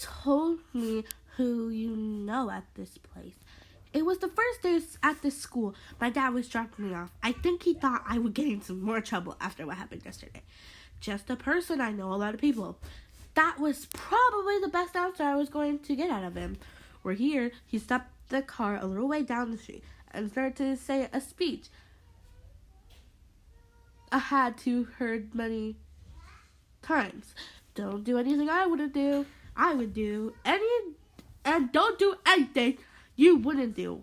told me who you know at this place. It was the first day at this school. My dad was dropping me off. I think he thought I would get in some more trouble after what happened yesterday. Just a person. I know a lot of people. That was probably the best answer I was going to get out of him. We're here. He stopped the car a little way down the street and started to say a speech I had to heard many times. Don't do anything I wouldn't do. I would do and don't do anything you wouldn't do.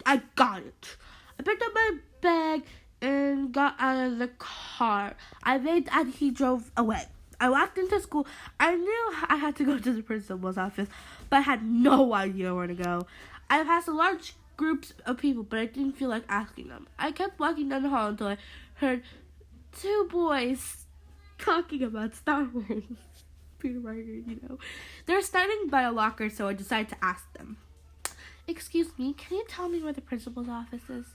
I got it. I picked up my bag and got out of the car. I made and he drove away. I walked into school. I knew I had to go to the principal's office, but I had no idea where to go. I passed a large groups of people, but I didn't feel like asking them. I kept walking down the hall until I heard two boys talking about Star Wars. Peter Parker, you know. They were standing by a locker, so I decided to ask them. Excuse me, can you tell me where the principal's office is?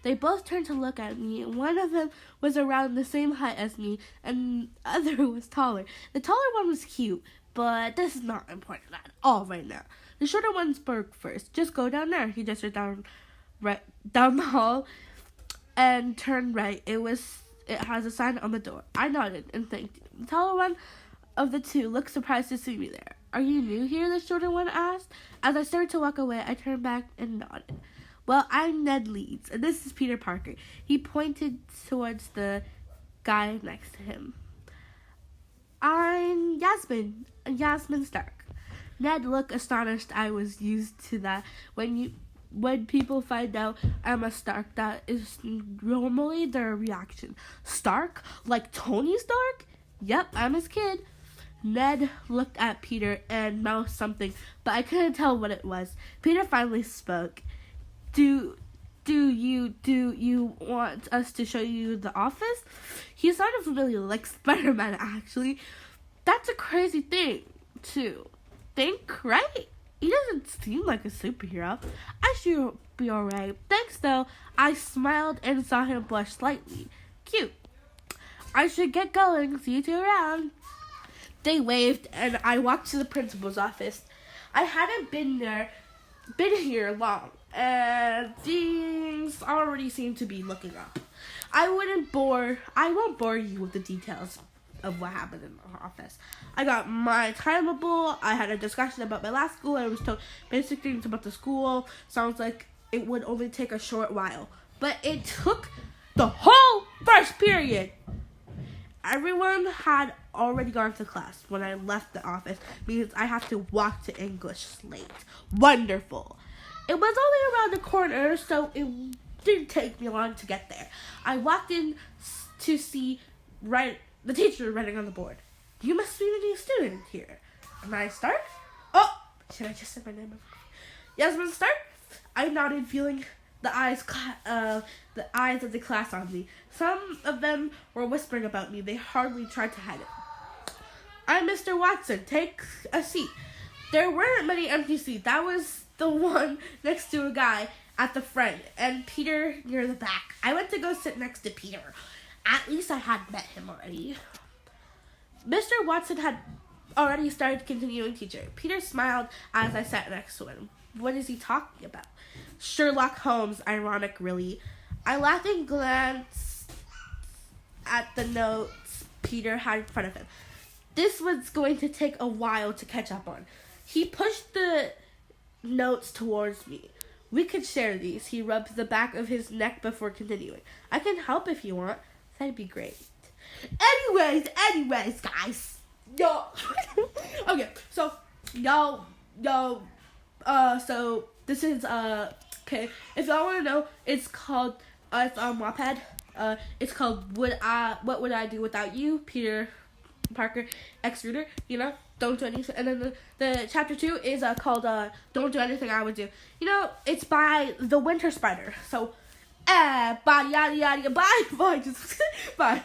They both turned to look at me. One of them was around the same height as me, and the other was taller. The taller one was cute, but this is not important at all right now. The shorter one spoke first. Just go down there. He gestured down the hall and turned right. It has a sign on the door. I nodded and thanked him. The taller one of the two looked surprised to see me there. Are you new here? The shorter one asked. As I started to walk away, I turned back and nodded. Well, I'm Ned Leeds, and this is Peter Parker. He pointed towards the guy next to him. I'm Yasmin Stark. Ned looked astonished. I was used to that. When people find out I'm a Stark, that is normally their reaction. Stark? Like Tony Stark? Yep, I'm his kid. Ned looked at Peter and mouthed something, but I couldn't tell what it was. Peter finally spoke. Do you want us to show you the office? He sounded familiar, like Spider-Man, actually. That's a crazy thing to think, right? He doesn't seem like a superhero. I should be alright. Thanks, though. I smiled and saw him blush slightly. Cute. I should get going. See you two around. They waved, and I walked to the principal's office. I hadn't been here long, and things already seem to be looking up. I won't bore you with the details of what happened in the office. I got my timeable. I had a discussion about my last school. I was told basic things about the school. Sounds like it would only take a short while, but it took the whole first period. Everyone had already gone to class when I left the office because I have to walk to English late. Wonderful. It was only around the corner, so it didn't take me long to get there. I walked in to see the teacher writing on the board. You must be the new student here. Am I Stark? Oh, should I just say my name? Yasmin Stark? I nodded, feeling the eyes of the class on me. Some of them were whispering about me. They hardly tried to hide it. I'm Mr. Watson. Take a seat. There weren't many empty seats. That was the one next to a guy at the front, and Peter near the back. I went to go sit next to Peter. At least I had met him already. Mr. Watson had already started continuing teaching. Peter smiled as I sat next to him. What is he talking about? Sherlock Holmes, ironic really. I laughed and glanced at the notes Peter had in front of him. This was going to take a while to catch up on. He pushed the notes towards me. We could share these. He rubbed the back of his neck before continuing. I can help if you want. That'd be great. Anyways, guys. Yo. Okay, so, so this is, okay, if y'all want to know, it's called, it's on Wattpad. It's called What Would I Do Without You, Peter Parker, ex-reader, you know, don't do anything. And then the chapter 2 is called Don't Do Anything I Would Do. You know, it's by the Winter Spider. So, bye, yada, yada, bye, just, bye.